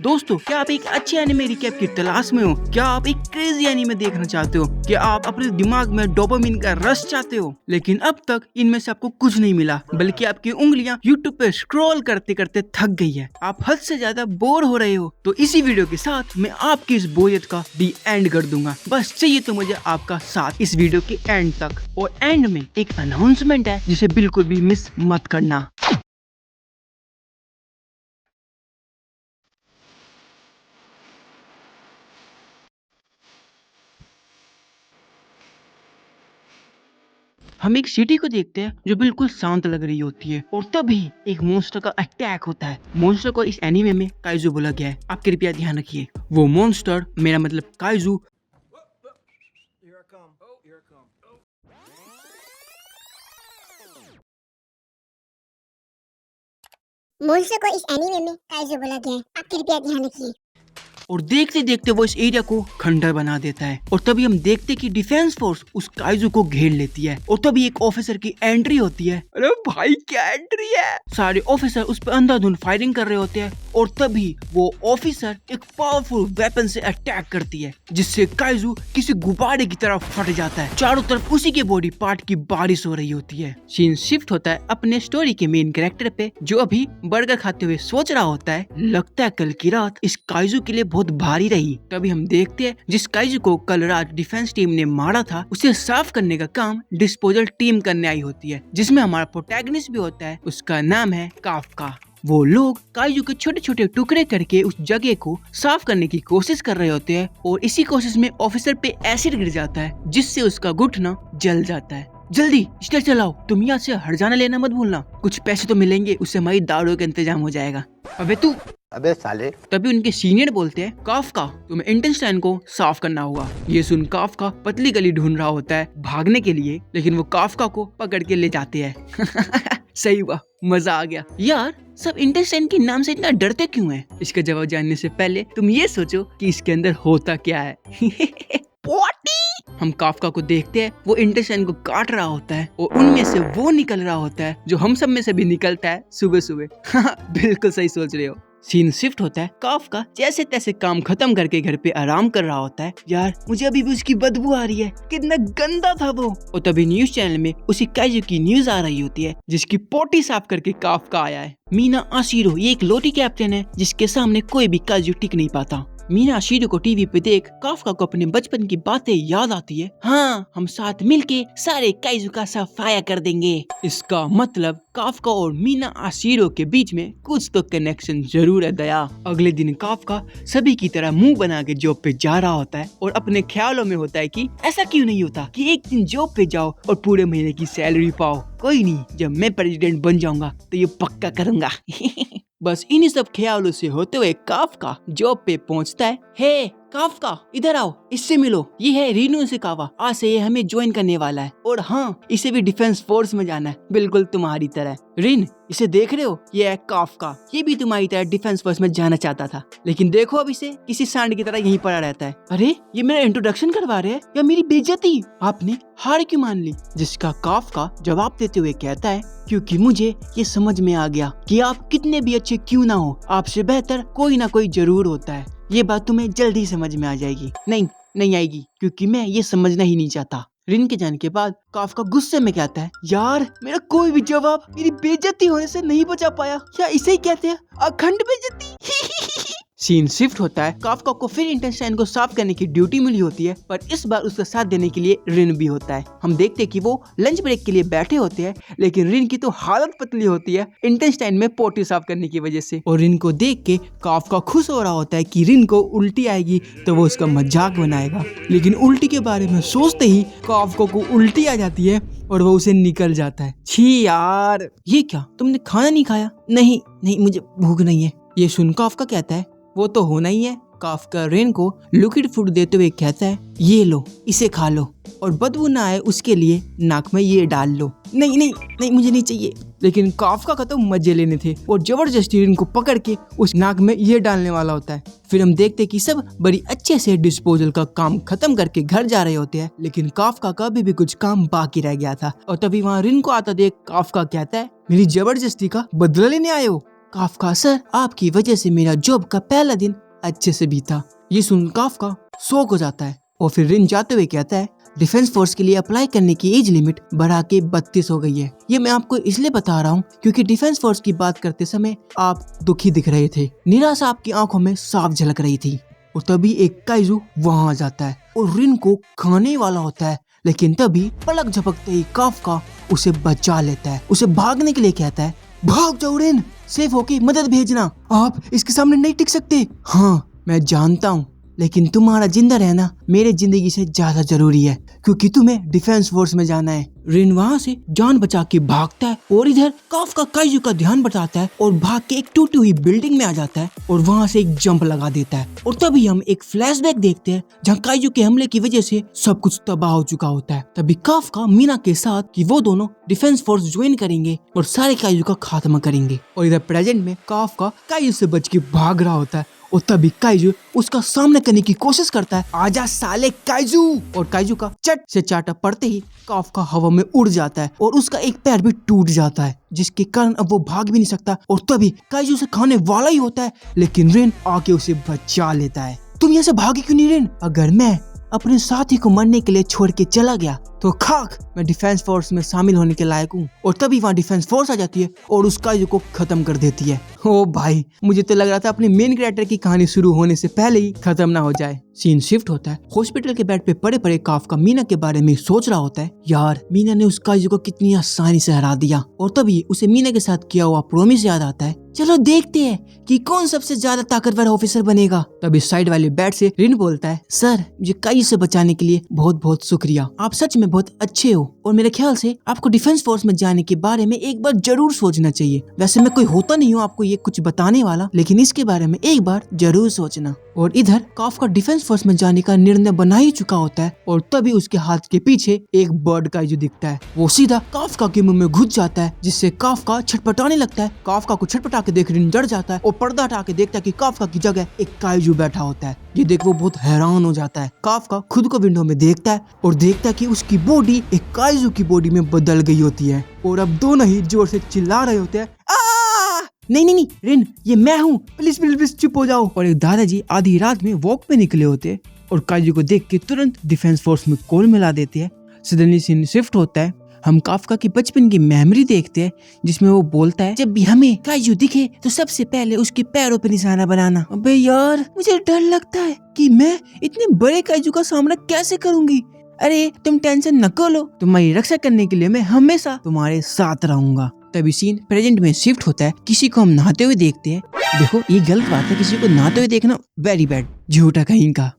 दोस्तों, क्या आप एक अच्छे एनिमे रिकैप की तलाश में हो? क्या आप एक क्रेजी एनिमे देखना चाहते हो? क्या आप अपने दिमाग में डोपामिन का रश चाहते हो? लेकिन अब तक इनमें से आपको कुछ नहीं मिला, बल्कि आपकी उंगलियां यूट्यूब पे स्क्रॉल करते करते थक गई है। आप हद से ज्यादा बोर हो रहे हो, तो इसी वीडियो के साथ मैं आपकी इस बोरियत का दी एंड कर दूंगा। बस चाहिए तो मुझे आपका साथ इस वीडियो के एंड तक। और एंड में एक अनाउंसमेंट है जिसे बिल्कुल भी मिस मत करना। हम एक सिटी को देखते हैं जो बिल्कुल शांत लग रही होती है, और तभी एक मॉन्स्टर का अटैक होता है। मॉन्स्टर को इस एनीमे में काइजू बोला गया है। आप कृपया ध्यान रखिए, वो मॉन्स्टर, मेरा मतलब काइजू, मॉन्स्टर को इस एनीमे में काइजू बोला गया है। आप कृपया ध्यान रखिए। और देखते देखते वो इस एरिया को खंडर बना देता है। और तभी हम देखते कि डिफेंस फोर्स उस काइजू को घेर लेती है। और तभी एक ऑफिसर की एंट्री होती है। अरे भाई, क्या एंट्री है! सारे ऑफिसर उस पर अंधाधुंध फायरिंग कर रहे होते हैं, और तभी वो ऑफिसर एक पावरफुल वेपन से अटैक करती है, जिससे काइजू किसी गुब्बारे की तरह फट जाता है। चारों तरफ उसी के बॉडी पार्ट की बारिश हो रही होती है। सीन शिफ्ट होता है अपने स्टोरी के मेन कैरेक्टर पे, जो अभी बर्गर खाते हुए सोच रहा होता है, लगता है कल की रात इस काइजू के लिए बहुत भारी रही। तभी हम देखते हैं जिस काइजू को कल रात डिफेंस टीम ने मारा था, उसे साफ करने का काम डिस्पोजल टीम करने आई होती है, जिसमें हमारा प्रोटैगनिस्ट भी होता है। उसका नाम है काफका। वो लोग काइजू के छोटे छोटे टुकड़े करके उस जगह को साफ करने की कोशिश कर रहे होते हैं, और इसी कोशिश में ऑफिसर पे एसिड गिर जाता है, जिससे उसका घुटना जल जाता है। जल्दी स्टेयर चलाओ, तुम यहाँ से हट जाना लेना मत भूलना, कुछ पैसे तो मिलेंगे, उससे हमारी दारू का इंतजाम हो जाएगा। अबे साले। तभी उनके सीनियर बोलते हैं, काफका, तुम्हें इंटेंस्टाइन को साफ करना होगा। ये सुन काफका पतली गली ढूंढ रहा होता है भागने के लिए, लेकिन वो काफका को पकड़ के ले जाते हैं। सही हुआ, मजा आ गया। यार, सब इंटेंस्टाइन के नाम से इतना डरते क्यों हैं? इसका जवाब जानने से पहले तुम ये सोचो कि इसके अंदर होता क्या है। हम काफका को देखते हैं, वो इंटेंस्टाइन को काट रहा होता है, और उनमें से वो निकल रहा होता है जो हम सब में से भी निकलता है सुबह सुबह। बिल्कुल सही सोच रहे हो। सीन शिफ्ट होता है, काफका जैसे तैसे काम खत्म करके घर पे आराम कर रहा होता है। यार, मुझे अभी भी उसकी बदबू आ रही है, कितना गंदा था वो। और तभी न्यूज चैनल में उसी काइजू की न्यूज आ रही होती है, जिसकी पोटी साफ करके काफका आया है। मीना आशिरो ये एक लोटी कैप्टन है, जिसके सामने कोई भी काइजू टिक नहीं पाता। मीना आशिरो को टीवी पे देख काफका को अपने बचपन की बातें याद आती है। हाँ, हम साथ मिलके सारे काइजू का सफाया कर देंगे। इसका मतलब काफका और मीना आशिरो के बीच में कुछ तो कनेक्शन जरूर है दया। अगले दिन काफका सभी की तरह मुंह बना के जॉब पे जा रहा होता है, और अपने ख्यालों में होता है कि ऐसा क्यों नहीं होता कि एक दिन जॉब पे जाओ और पूरे महीने की सैलरी पाओ। कोई नहीं, जब मैं प्रेसिडेंट बन जाऊंगा तो ये पक्का करूंगा। बस इन्हीं सब ख्यालों से होते हुए काफका जॉब पे पहुंचता है। हे काफका, इधर आओ, इससे मिलो, ये है रीनू सिकावा, आज से ये हमें ज्वाइन करने वाला है, और हाँ, इसे भी डिफेंस फोर्स में जाना है, बिल्कुल तुम्हारी तरह। रिन, इसे देख रहे हो, ये है काफका, ये भी तुम्हारी तरह डिफेंस फोर्स में जाना चाहता था, लेकिन देखो अब इसे किसी सांड की तरह यहीं पड़ा रहता है। अरे, ये मेरा इंट्रोडक्शन करवा रहे हैं या मेरी बेइज्जती? आपने हार क्यों मान ली? जिसका काफका जवाब देते हुए कहता है, क्योंकि मुझे ये समझ में आ गया कि आप कितने भी अच्छे क्यों ना हो, आपसे बेहतर कोई ना कोई जरूर होता है। ये बात तुम्हें जल्दी समझ में आ जाएगी। नहीं आएगी, क्योंकि मैं ये समझना ही नहीं चाहता। रिन के जाने के बाद काफका गुस्से में कहता है, यार, मेरा कोई भी जवाब मेरी बेइज्जती होने से नहीं बचा पाया। क्या इसे ही कहते हैं अखंड बेइज्जती? सीन शिफ्ट होता है, काफका को फिर इंटेंस्टाइन को साफ करने की ड्यूटी मिली होती है, पर इस बार उसका साथ देने के लिए रिन भी होता है। हम देखते हैं कि वो लंच ब्रेक के लिए बैठे होते हैं, लेकिन रिन की तो हालत पतली होती है इंटेंस्टाइन में पोटी साफ करने की वजह से। और रिन को देख के काफका खुश हो रहा होता है कि रिन को उल्टी आएगी तो वो उसका मजाक बनाएगा, लेकिन उल्टी के बारे में सोचते ही काफका को उल्टी आ जाती है और वो उसे निकल जाता है। छी यार, ये क्या, तुमने खाना नहीं खाया? नहीं, मुझे भूख नहीं है। ये सुन काफका कहता है, वो तो होना ही है। काफका रेन को लिक्विड फूड देते हुए कहता है, ये लो, इसे खा लो, और बदबू ना आए उसके लिए नाक में ये डाल लो। नहीं, मुझे नहीं चाहिए। लेकिन काफका का तो मजे लेने थे, और जबरदस्ती रेन को पकड़ के उस नाक में ये डालने वाला होता है। फिर हम देखते कि सब बड़ी अच्छे से डिस्पोजल का काम खत्म करके घर जा रहे होते हैं, लेकिन काफका का भी कुछ काम बाकी रह गया था। और तभी वहाँ रिन को आता देख काफका कहता है, मेरी जबरदस्ती का बदला लेने आए हो? काफका सर, आपकी वजह से मेरा जॉब का पहला दिन अच्छे से बीता। ये सुन काफका शॉक हो जाता है और फिर रिन जाते हुए कहता है डिफेंस फोर्स के लिए अप्लाई करने की एज लिमिट बढ़ा के 32 हो गई है। ये मैं आपको इसलिए बता रहा हूँ क्योंकि डिफेंस फोर्स की बात करते समय आप दुखी दिख रहे थे, निराशा आपकी आंखों में साफ झलक रही थी। और तभी एक काइजू वहाँ आ जाता है और रिन को खाने वाला होता है, लेकिन तभी पलक झपकते ही काफका उसे बचा लेता है। उसे भागने के लिए कहता है भाग जाओ रिन, सेफ होके मदद भेजना, आप इसके सामने नहीं टिक सकते। हाँ मैं जानता हूँ, लेकिन तुम्हारा जिंदा रहना मेरे जिंदगी से ज्यादा जरूरी है क्योंकि तुम्हें डिफेंस फोर्स में जाना है। रिन वहाँ से जान बचा के भागता है और इधर काफका काइजू का ध्यान बटाता है और भाग के एक टूटी हुई बिल्डिंग में आ जाता है और वहाँ से एक जंप लगा देता है। और तभी हम एक फ्लैशबैक देखते हैं जहाँ काइजू के हमले की वजह से सब कुछ तबाह हो चुका होता है। तभी काफका मीना के साथ कि वो दोनों डिफेंस फोर्स ज्वाइन करेंगे और सारे काइजू का खात्मा करेंगे। और इधर प्रेजेंट में काफका काइजू से बच के भाग रहा होता है और तभी काइजू उसका सामना करने की कोशिश करता है, आजा साले काइजू। और काइजू का चट से चाटा पड़ते ही काफका हवा में उड़ जाता है और उसका एक पैर भी टूट जाता है, जिसके कारण अब वो भाग भी नहीं सकता। और तभी काइजू से खाने वाला ही होता है, लेकिन रिन आके उसे बचा लेता है। तुम यहाँ से भागे क्यों नहीं रिन? अगर मैं अपने साथी को मरने के लिए छोड़ के चला गया तो खाक, मैं डिफेंस फोर्स में शामिल होने के लायक हूँ। और तभी वहाँ डिफेंस फोर्स आ जाती है और उस काइजू को खत्म कर देती है। ओ भाई, मुझे तो लग रहा था अपने मेन कैरेक्टर की कहानी शुरू होने से पहले ही खत्म ना हो जाए। सीन शिफ्ट होता है, हॉस्पिटल के बेड पे पड़े पड़े काफका मीना के बारे में सोच रहा होता है, यार मीना ने उस काइजू को कितनी आसानी से हरा दिया। और तभी उसे मीना के साथ किया हुआ प्रॉमिस याद आता है, चलो देखते हैं कि कौन सबसे ज्यादा ताकतवर ऑफिसर बनेगा। तभी साइड वाले बेड से रिन बोलता है, सर मुझे काइजू से बचाने के लिए बहुत बहुत शुक्रिया, आप सच में बहुत अच्छे हो और मेरे ख्याल से आपको डिफेंस फोर्स में जाने के बारे में एक बार जरूर सोचना चाहिए। वैसे मैं कोई होता नहीं हूँ आपको ये कुछ बताने वाला, लेकिन इसके बारे में एक बार जरूर सोचना। और इधर काफका डिफेंस फोर्स में जाने का निर्णय बना ही चुका होता है और तभी उसके हाथ के पीछे एक बर्ड काइजू दिखता है। वो सीधा काफका के मुंह में घुस जाता है, जिससे काफका छटपटाने लगता है। काफका को छटपटा के देख रिन डर जाता है और पर्दा हटा के देखता है कि काफका की जगह एक काइजू बैठा होता है। ये देख वो बहुत हैरान हो जाता है। काफका खुद को विंडो में देखता है और देखता है कि उसकी बॉडी एक काइजू की बॉडी में बदल गई होती है और अब दोनों ही जोर से चिल्ला रहे होते हैं, नहीं नहीं नहीं रिन, ये मैं हूँ, प्लीज प्लीज प्लीज चुप हो जाओ। और एक दादाजी आधी रात में वॉक पे निकले होते और काइजू को देख के तुरंत डिफेंस फोर्स में कॉल मिला देते हैं। सडनली सीन शिफ्ट होता है, हम काफका की बचपन की मेमोरी देखते हैं जिसमें वो बोलता है, जब भी हमें काइजू दिखे तो सबसे पहले उसके पैरों पे निशाना बनाना। अबे यार, मुझे डर लगता है कि मैं इतने बड़े काइजू का सामना कैसे करूंगी। अरे तुम टेंशन न लो, तुम्हारी रक्षा करने के लिए मैं हमेशा तुम्हारे साथ रहूंगा। तभी सीन प्रेजेंट में शिफ्ट होता है, किसी को हम नहाते हुए देखते हैं। देखो ये गलत बात है, किसी को नहाते हुए देखना वेरी बैड, झूठा कहीं का।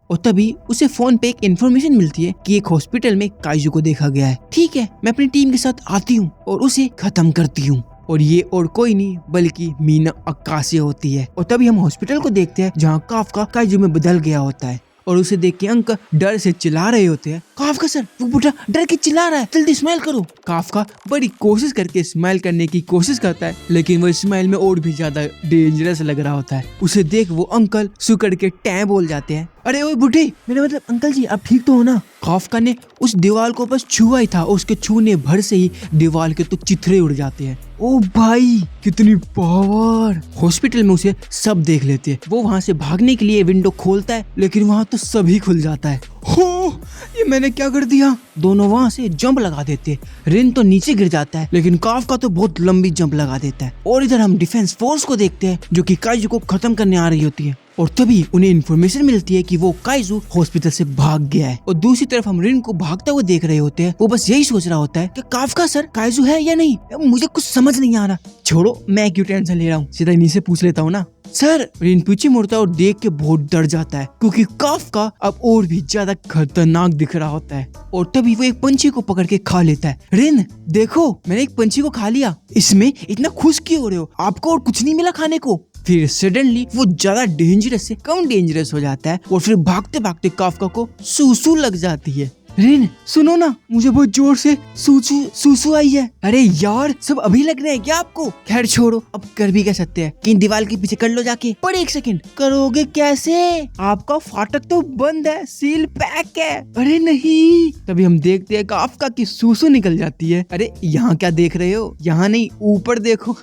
और तभी उसे फोन पे एक इन्फॉर्मेशन मिलती है कि एक हॉस्पिटल में काइजू को देखा गया है। ठीक है, मैं अपनी टीम के साथ आती हूँ और उसे खत्म करती हूँ। और ये और कोई नहीं बल्कि मीना अक्कासी होती है। और तभी हम हॉस्पिटल को देखते हैं जहाँ काफका काइजू में बदल गया होता है और उसे देख के अंकल डर से चिल्ला रहे होते हैं, काफका सर वो बूढ़ा डर के चिल्ला रहा है, जल्दी स्माइल करो। काफका बड़ी कोशिश करके स्माइल करने की कोशिश करता है, लेकिन वो स्माइल में और भी ज्यादा डेंजरस लग रहा होता है। उसे देख वो अंकल सुकड़ के टैं बोल जाते हैं, अरे ओए बूढ़े, मेरा मतलब अंकल जी आप ठीक तो हो ना। काफका ने उस दीवार को बस छुआ ही था, उसके छूने भर से ही दीवार के तो चिथड़े उड़ जाते हैं। ओ भाई कितनी पावर। हॉस्पिटल में उसे सब देख लेते हैं। वो वहाँ से भागने के लिए विंडो खोलता है, लेकिन वहाँ तो सभी खुल जाता है। हो, ये मैंने क्या कर दिया। दोनों वहाँ से जंप लगा देते हैं। रिन तो नीचे गिर जाता है, लेकिन काफका तो बहुत लंबी जंप लगा देता है। और इधर हम डिफेंस फोर्स को देखते हैं जो कि काइजू को खत्म करने आ रही होती है। और तभी उन्हें इन्फॉर्मेशन मिलती है कि वो काइजू हॉस्पिटल से भाग गया है। और दूसरी तरफ हम रिन को भागता हुए देख रहे होते हैं। वो बस यही सोच रहा होता है कि काफका सर काइजू है या नहीं, मुझे कुछ समझ नहीं आ रहा। छोड़ो, मैं क्यों टेंशन ले रहा हूँ, सीधा इन्हीं से पूछ लेता हूँ ना। सर, रिन पीछे मुड़ता है और देख के बहुत डर जाता है क्योंकि काफका अब और भी ज्यादा खतरनाक दिख रहा होता है। और तभी वो एक पंछी को पकड़ के खा लेता है। रिन देखो, मैंने एक पंछी को खा लिया, इसमें इतना खुश क्यों हो रहे हो, आपको और कुछ नहीं मिला खाने को। फिर सडनली वो ज्यादा डेंजरस से कम डेंजरस हो जाता है और फिर भागते भागते काफका को सूसू लग जाती है। रिन सुनो ना, मुझे बहुत जोर से सूसू आई है। अरे यार, सब अभी लग रहे हैं क्या आपको? खैर छोड़ो, अब कर भी कह सकते हैं कि दीवार के पीछे कर लो जाके। पर एक सेकंड, करोगे कैसे? आपका फाटक तो बंद है, सील पैक है। अरे नहीं। तभी हम देखते हैं काफका की सूसू निकल जाती है। अरे यहाँ क्या देख रहे हो, यहाँ नहीं ऊपर देखो।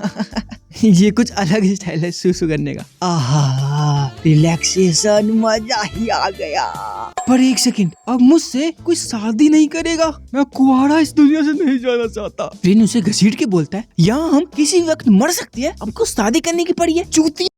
ये कुछ अलग स्टाइल है सुसु करने का। आहा, रिलैक्सेशन, मजा ही आ गया। पर एक सेकंड, अब मुझसे कोई शादी नहीं करेगा? मैं कुआरा इस दुनिया से नहीं जाना चाहता। रिन उसे घसीट के बोलता है, यहाँ हम किसी वक्त मर सकती है, हमको शादी करने की पड़ी है, चूती।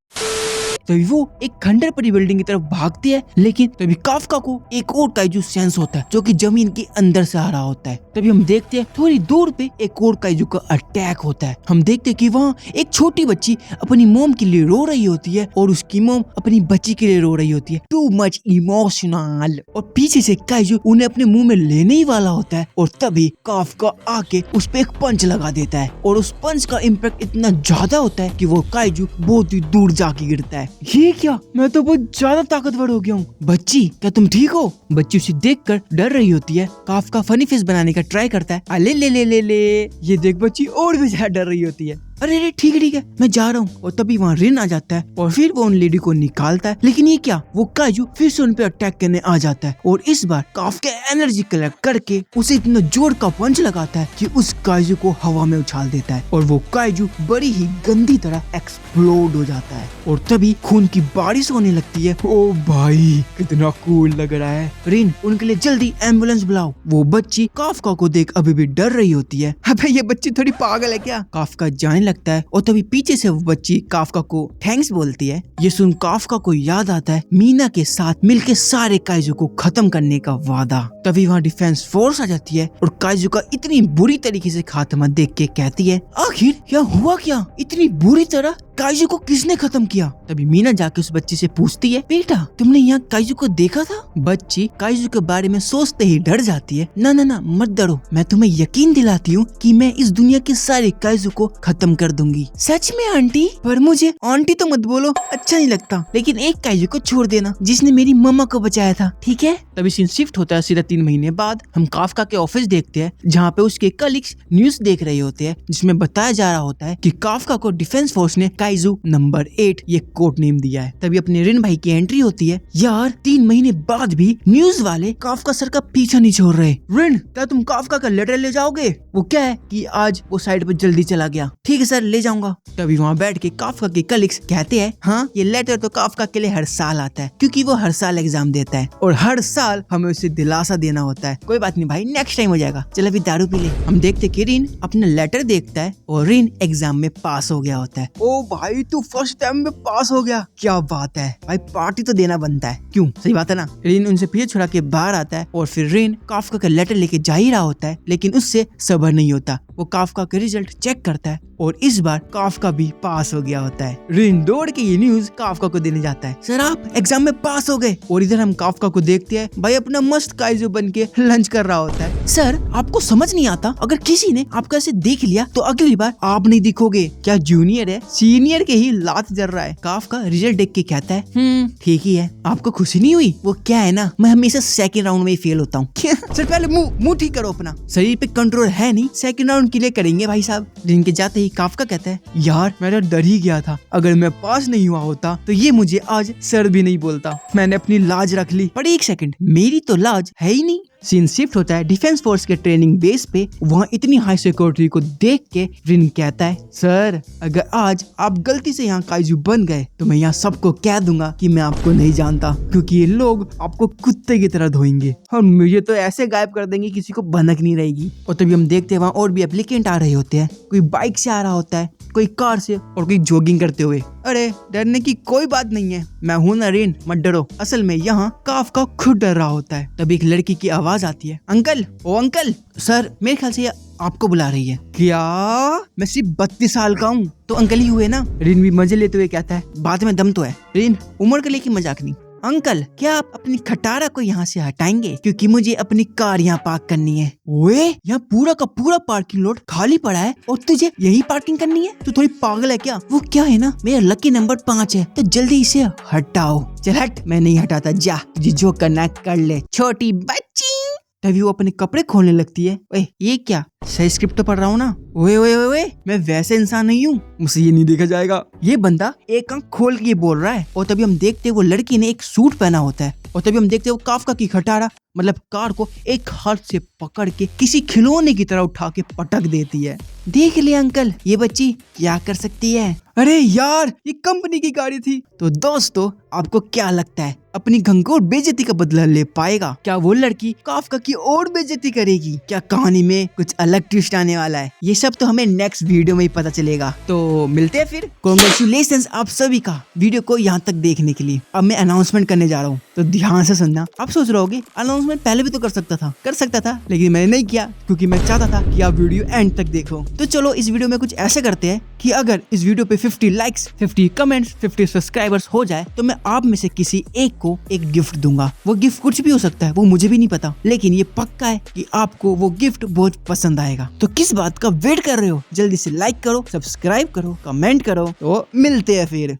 तभी वो एक खंडर पड़ी बिल्डिंग की तरफ भागती है, लेकिन तभी काफका को एक और काइजू सेंस होता है जो कि जमीन के अंदर से आ रहा होता है। तभी हम देखते हैं थोड़ी दूर पे एक और काइजू का अटैक होता है। हम देखते हैं कि वहाँ एक छोटी बच्ची अपनी मॉम के लिए रो रही होती है और उसकी मॉम अपनी बच्ची के लिए रो रही होती है। Too much emotional. और पीछे से काइजू उन्हें अपने मुंह में लेने ही वाला होता है और तभी काफका आके उस पे एक पंच लगा देता है और उस पंच का इम्पैक्ट इतना ज्यादा होता है कि वो काइजू बहुत ही दूर जाके गिरता है। ये क्या, मैं तो बहुत ज्यादा ताकतवर हो गया हूँ। बच्ची, क्या तुम ठीक हो? बच्ची उसे देखकर डर रही होती है। काफका फनी फेस बनाने का ट्राई करता है। अले ले ले ले ले। ये देख बच्ची और भी ज्यादा डर रही होती है। अरे ठीक है मैं जा रहा हूँ। और तभी वहाँ रिन आ जाता है और फिर वो उन लेडी को निकालता है। लेकिन ये क्या, वो काइजू फिर से उन पे अटैक करने आ जाता है और इस बार काफका एनर्जी कलेक्ट करके उसे इतना जोर का पंच लगाता है कि उस काइजू को हवा में उछाल देता है और वो काइजू बड़ी ही गंदी तरह एक्सप्लोड हो जाता है और तभी खून की बारिश होने लगती है। ओ भाई, कितना कूल लग रहा है। रिन, उनके लिए जल्दी एम्बुलेंस बुलाओ। वो बच्ची काफका को देख अभी भी डर रही होती है। अबे ये बच्ची थोड़ी पागल है क्या? काफका जाने लगता है और तभी पीछे से वो बच्ची काफका को थैंक्स बोलती है। ये सुन काफका को याद आता है मीना के साथ मिलके सारे काइजू को खत्म करने का वादा। तभी वहाँ डिफेंस फोर्स आ जाती है और काइजू का इतनी बुरी तरीके से खात्मा देख के कहती है, आखिर यहाँ हुआ क्या? इतनी बुरी तरह काइजू को किसने खत्म किया? तभी मीना जाके उस बच्ची से पूछती है, बेटा तुमने यहाँ काइजू को देखा था? बच्ची काइजू के बारे में सोचते ही डर जाती है। ना ना ना, मत डरो, मैं तुम्हें यकीन दिलाती हूँ कि मैं इस दुनिया के सारे काइजू को खत्म कर दूंगी। सच में आंटी? पर मुझे आंटी तो मत बोलो, अच्छा नहीं लगता। लेकिन एक काइजू को छोड़ देना जिसने मेरी मम्मा को बचाया था, ठीक है? तभी सीन शिफ्ट होता है सीधा 3 महीने बाद। हम काफका के ऑफिस देखते हैं जहाँ पे उसके कलीग्स न्यूज देख रहे होते हैं जिसमें बताया जा रहा होता है कि काफका को डिफेंस फोर्स ने काइजू नंबर 8 ये कोड नेम दिया है। तभी अपने रिन भाई की एंट्री होती है। यार 3 महीने बाद भी न्यूज वाले काफका सर का पीछा नहीं छोड़ रहे। रिन, क्या तुम काफका का लेटर ले जाओगे? वो क्या है कि आज वो साइड पे जल्दी चला गया। ठीक है सर, ले जाऊंगा। तभी वहाँ बैठ के काफका के कलीग्स कहते हैं, हाँ ये लेटर तो काफका के लिए हर साल आता है क्योंकि वो हर साल एग्जाम देता है और हर साल हमें उसे दिलासा देना होता है। कोई बात नहीं भाई, नेक्स्ट टाइम हो जाएगा, चल अभी दारू पी ले। हम देखते कि रिन अपना लेटर देखता है और रिन एग्जाम में पास हो गया होता है। ओ भाई, तू फर्स्ट टाइम में पास हो गया, क्या बात है भाई, पार्टी तो देना बनता है, क्यों? सही बात है ना। रिन उनसे पीछे छुड़ा के बाहर आता है और फिर रिन काफका का लेटर लेके जा ही रहा होता है, लेकिन उससे सब्र नहीं होता। वो काफका का रिजल्ट चेक करता है और इस बार काफका भी पास हो गया होता है। रिन दौड़ के ये न्यूज काफका को देने जाता है, सर आप एग्जाम में पास हो गए। और इधर हम काफका को देखते हैं, भाई अपना मस्त काइजू बन के लंच कर रहा होता है। सर आपको समझ नहीं आता, अगर किसी ने आपको ऐसे देख लिया तो अगली बार आप नहीं दिखोगे। क्या जूनियर है, सीनियर के ही लात जल रहा है। काफका रिजल्ट देख के कहता है, ठीक ही है। आपको खुशी नहीं हुई? वो क्या है ना, मैं हमेशा सेकंड राउंड में ही फेल होता हूँ। सर पहले मुंह ठीक करो अपना, शरीर पे कंट्रोल है नहीं, सेकंड राउंड के लिए करेंगे भाई साहब। रिन के जाते ही काफका कहता है, यार मैं तो डर ही गया था, अगर मैं पास नहीं हुआ होता तो ये मुझे आज सर भी नहीं बोलता। मैंने अपनी लाज रख ली। पर एक सेकंड, मेरी तो लाज है ही नहीं। सीन शिफ्ट होता है डिफेंस फोर्स के ट्रेनिंग बेस पे। वहाँ इतनी हाई सिक्योरिटी को देख के रिन कहता है, सर अगर आज आप गलती से यहाँ काइजू बन गए तो मैं यहाँ सबको कह दूंगा कि मैं आपको नहीं जानता, क्योंकि ये लोग आपको कुत्ते की तरह धोएंगे और मुझे तो ऐसे गायब कर देंगे किसी को भनक नहीं रहेगी। और तभी हम देखते हैं वहाँ और भी एप्लीकेंट आ रहे होते हैं। कोई बाइक से आ रहा होता है, कोई कार से और कोई जॉगिंग करते हुए। अरे डरने की कोई बात नहीं है, मैं हूं ना रिन, मत डरो। असल में यहाँ काफका खुद डर रहा होता है। तभी एक लड़की की आवाज आती है, अंकल, ओ अंकल। सर मेरे ख्याल से ये आपको बुला रही है। क्या? मैं सिर्फ 32 साल का हूँ तो अंकल ही हुए ना। रिन भी मजे लेते हुए कहता है, बात में दम तो है। रिन, उम्र के लेके मजाक नहीं। अंकल क्या आप अपनी खटारा को यहाँ से हटाएंगे, क्योंकि मुझे अपनी कार यहाँ पार्क करनी है। ओए यहाँ पूरा का पूरा पार्किंग लॉट खाली पड़ा है और तुझे यही पार्किंग करनी है? तू थोड़ी पागल है क्या? वो क्या है ना, मेरा लकी नंबर 5 है, तो जल्दी इसे हटाओ। चल हट, मैं नहीं हटाता, जा तुझे जो करना है कर ले छोटी बच्ची। तभी वो अपने कपड़े खोलने लगती है। ओए ये क्या, सही स्क्रिप्ट तो पढ़ रहा हूँ ना? ओए ओए ओए ओए, मैं वैसे इंसान नहीं हूँ, मुझसे ये नहीं देखा जाएगा। ये बंदा एक आंख खोल के ये बोल रहा है और तभी हम देखते हैं वो लड़की ने एक सूट पहना होता है और तभी हम देखते हैं वो काफका की खटारा मतलब कार को एक हाथ से पकड़ के किसी खिलौने की तरह उठा के पटक देती है। देख लिया अंकल, ये बच्ची क्या कर सकती है। अरे यार, ये कंपनी की गाड़ी थी। तो दोस्तों, आपको क्या लगता है अपनी घंघोर बेइज्जती का बदला ले पाएगा? क्या वो लड़की काफका की और बेइज्जती करेगी? क्या कहानी में कुछ अलग ट्विस्ट आने वाला है? ये सब तो हमें नेक्स्ट वीडियो में ही पता चलेगा। तो मिलते हैं फिर। कांग्रेचुलेशंस आप सभी का वीडियो को यहाँ तक देखने के लिए। अब मैं अनाउंसमेंट करने जा रहा हूँ, तो ध्यान से सुनना। आप सोच रहे होगे अनाउंसमेंट पहले भी तो कर सकता था, लेकिन मैंने नहीं किया क्योंकि मैं चाहता था कि आप वीडियो एंड तक देखो। तो चलो इस वीडियो में कुछ ऐसे करते हैं कि अगर इस वीडियो पे 50 लाइक्स, 50 कमेंट्स, 50 सब्सक्राइबर्स हो जाए तो मैं आप में से किसी एक को एक गिफ्ट दूंगा। वो गिफ्ट कुछ भी हो सकता है, वो मुझे भी नहीं पता, लेकिन ये पक्का है कि आपको वो गिफ्ट बहुत पसंद आएगा। तो किस बात का वेट कर रहे हो? जल्दी से लाइक करो, सब्सक्राइब करो, कमेंट करो। तो मिलते हैं फिर।